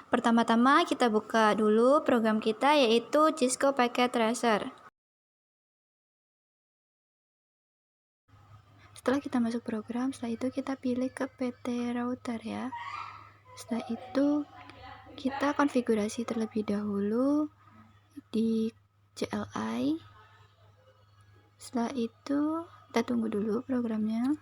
Pertama-tama kita buka dulu program kita, yaitu Cisco Packet Tracer. Setelah kita masuk program, setelah itu kita pilih ke PT router ya. Setelah itu kita konfigurasi terlebih dahulu di CLI. Setelah itu kita tunggu dulu programnya.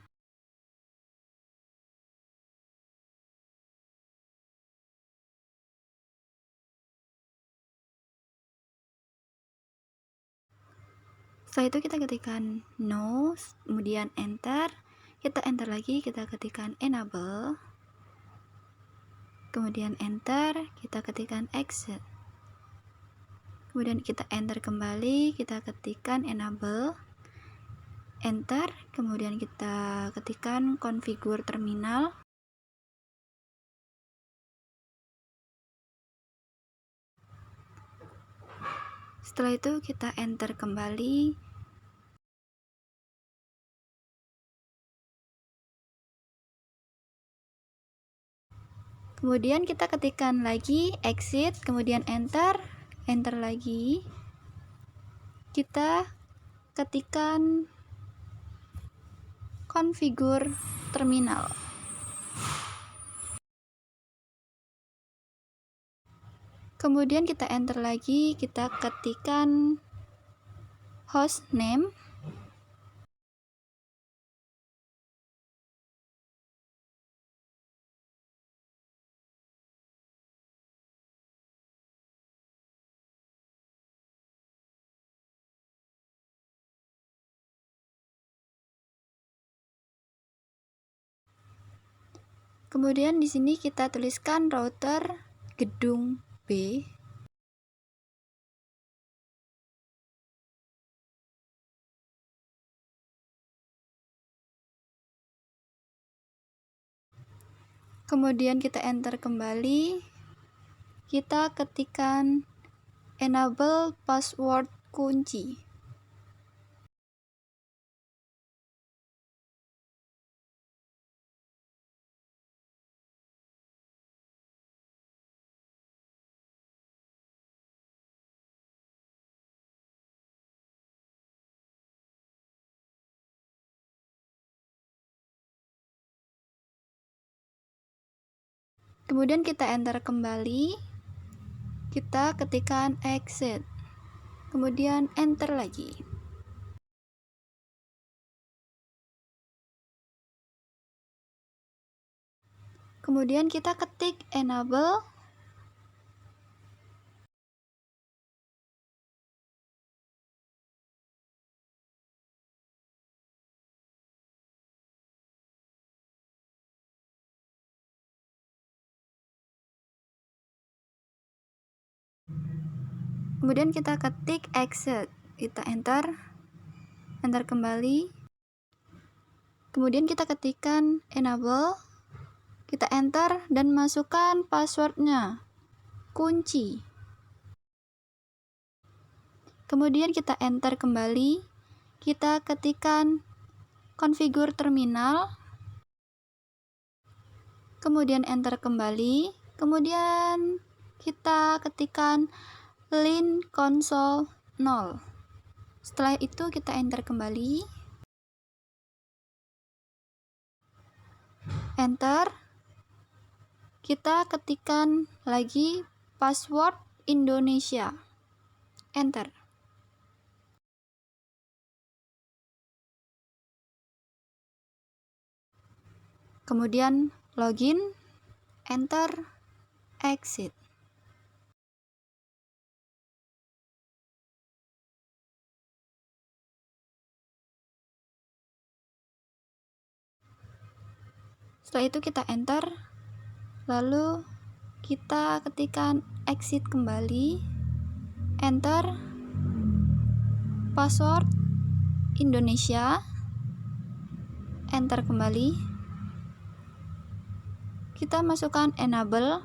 Setelah itu kita ketikkan no, kemudian enter. Kita enter lagi, kita ketikkan enable. Kemudian enter, kita ketikkan exit. Kemudian kita enter kembali, kita ketikkan enable. Enter, kemudian kita ketikkan configure terminal. Setelah itu kita enter kembali. Kemudian kita ketikkan lagi exit, kemudian enter, enter lagi. Kita ketikkan configure terminal. Kemudian kita enter lagi, kita ketikkan hostname. Kemudian di sini kita tuliskan router gedung B. Kemudian kita enter kembali. Kita ketikkan enable password kunci. Kemudian kita enter kembali, kita ketikkan exit, kemudian enter lagi. Kemudian kita ketik enable. Kemudian kita ketik exit, kita enter kembali. Kemudian kita ketikkan enable, kita enter dan masukkan passwordnya, kunci. Kemudian kita enter kembali, kita ketikkan configure terminal, kemudian enter kembali, kemudian kita ketikkan line console 0. Setelah itu kita enter kembali, enter, kita ketikkan lagi password Indonesia, enter. Kemudian login, enter, exit. Setelah itu kita enter, lalu kita ketikkan exit kembali, enter, password Indonesia, enter kembali, kita masukkan enable,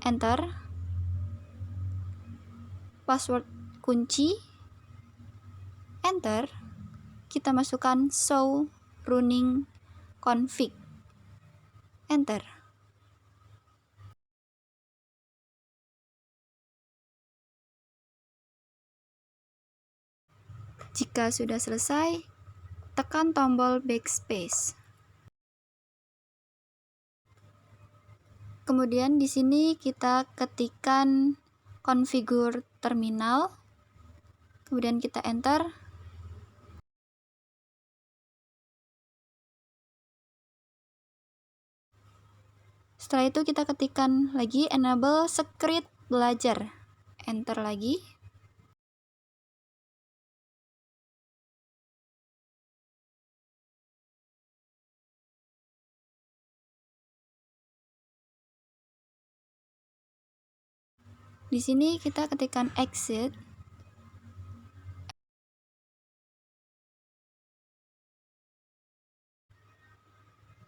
enter, password kunci, enter, kita masukkan show running config, enter. Jika sudah selesai, tekan tombol backspace. Kemudian di sini kita ketikkan configure terminal, kemudian kita enter. Setelah itu kita ketikkan lagi enable script belajar, enter lagi. Di sini kita ketikkan exit.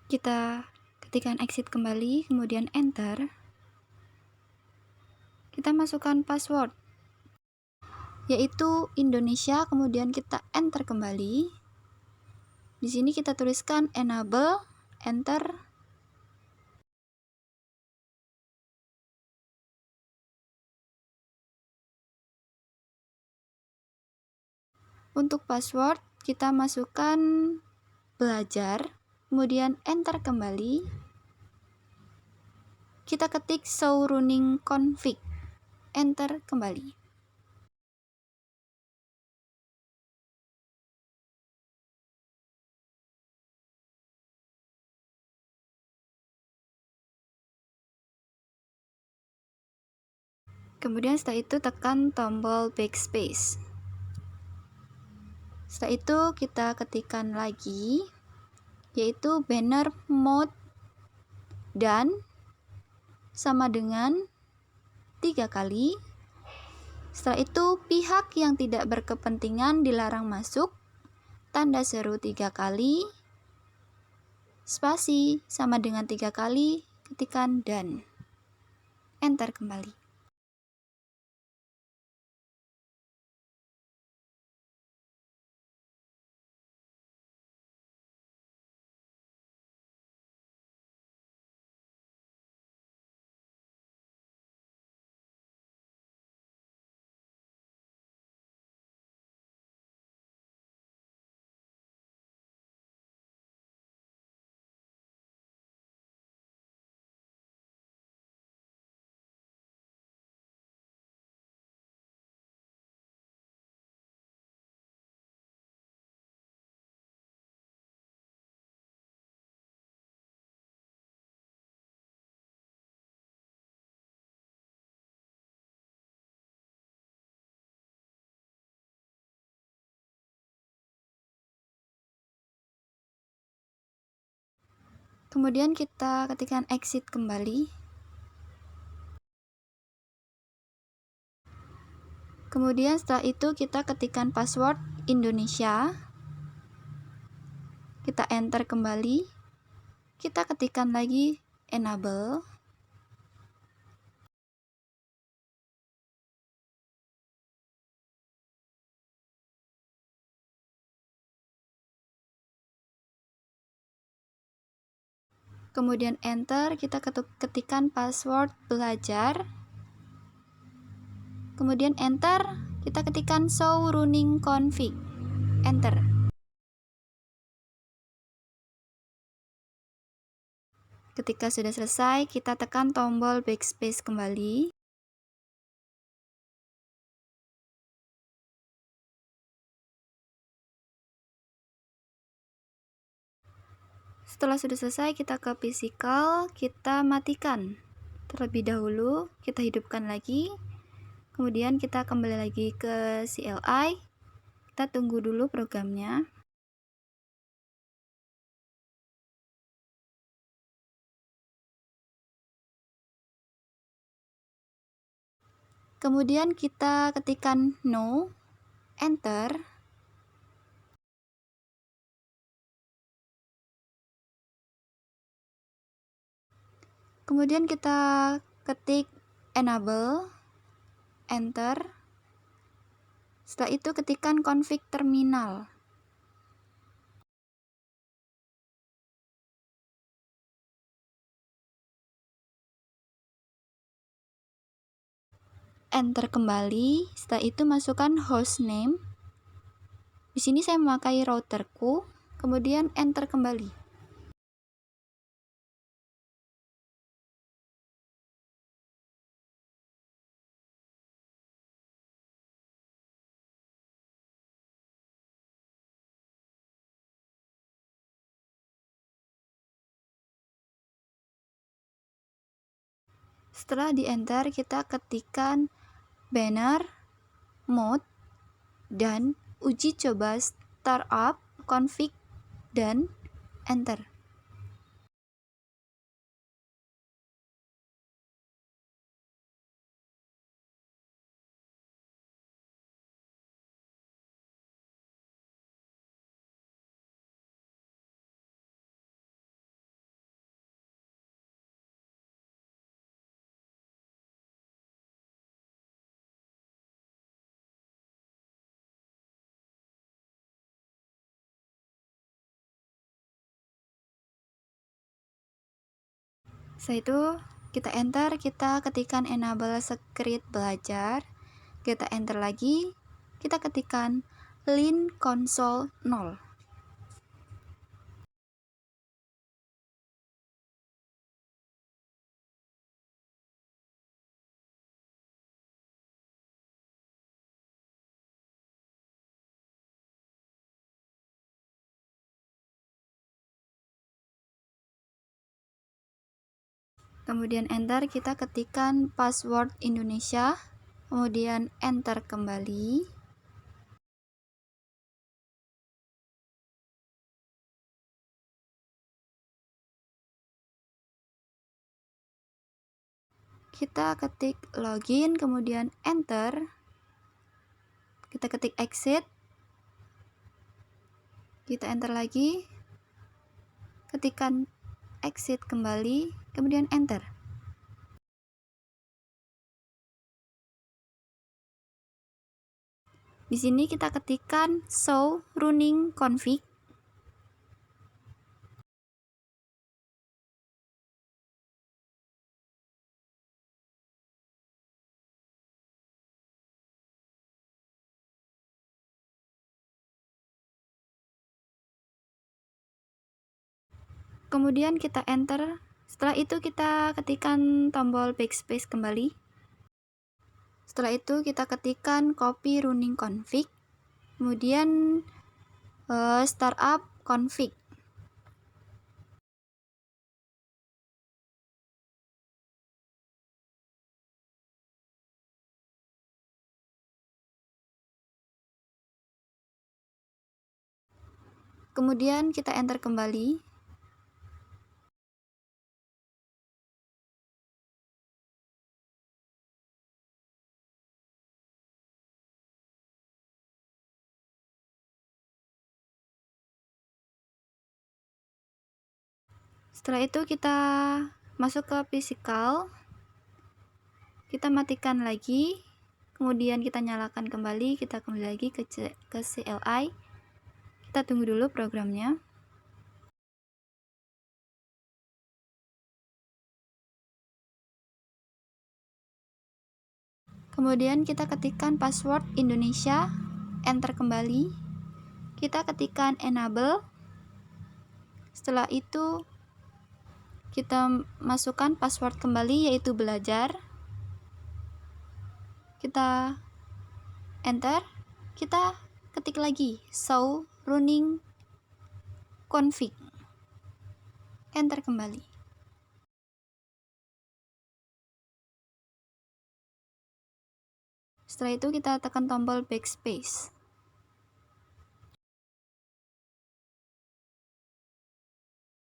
Kita ketikkan exit kembali, kemudian enter. Kita masukkan password, yaitu Indonesia, kemudian kita enter kembali. Di sini kita tuliskan enable, enter. Untuk password, kita masukkan belajar, kemudian enter kembali. Kita ketik show running config, enter kembali. Kemudian setelah itu tekan tombol backspace. Setelah itu kita ketikkan lagi, yaitu banner mode dan sama dengan 3 kali. Setelah itu pihak yang tidak berkepentingan dilarang masuk, tanda seru 3 kali, spasi sama dengan 3 kali, ketikkan dan enter kembali. Kemudian kita ketikkan exit kembali. Kemudian setelah itu kita ketikkan password Indonesia. Kita enter kembali. Kita ketikkan lagi enable. Kemudian enter, kita ketikkan password belajar. Kemudian enter, kita ketikkan show running config, enter. Ketika sudah selesai, kita tekan tombol backspace kembali. Setelah sudah selesai, kita ke physical, kita matikan. Terlebih dahulu, kita hidupkan lagi. Kemudian kita kembali lagi ke CLI. Kita tunggu dulu programnya. Kemudian kita ketikkan no, enter. Kemudian kita ketik enable, enter. Setelah itu ketikkan config terminal. Enter kembali. Setelah itu masukkan hostname. Di sini saya memakai routerku, kemudian enter kembali. Setelah di enter, kita ketikkan banner, mode, dan uji coba startup, config, dan enter. Setelah itu kita enter, kita ketikkan enable script belajar, kita enter lagi, kita ketikkan lin console 0. Kemudian enter, kita ketikkan password Indonesia, kemudian enter kembali. Kita ketik login, kemudian enter. Kita ketik exit. Kita enter lagi. Ketikkan exit kembali, kemudian enter. Di sini kita ketikkan show running config. Kemudian kita enter. Setelah itu kita ketikkan tombol backspace kembali. Setelah itu kita ketikkan copy running config, kemudian startup config. Kemudian kita enter kembali. Setelah itu kita masuk ke physical, kita matikan lagi, kemudian kita nyalakan kembali, kita kembali lagi ke CLI. Kita tunggu dulu programnya. Kemudian kita ketikkan password Indonesia, enter kembali. Kita ketikkan enable. Setelah itu kita masukkan password kembali, yaitu belajar. Kita enter, kita ketik lagi show running config, enter kembali. Setelah itu kita tekan tombol backspace.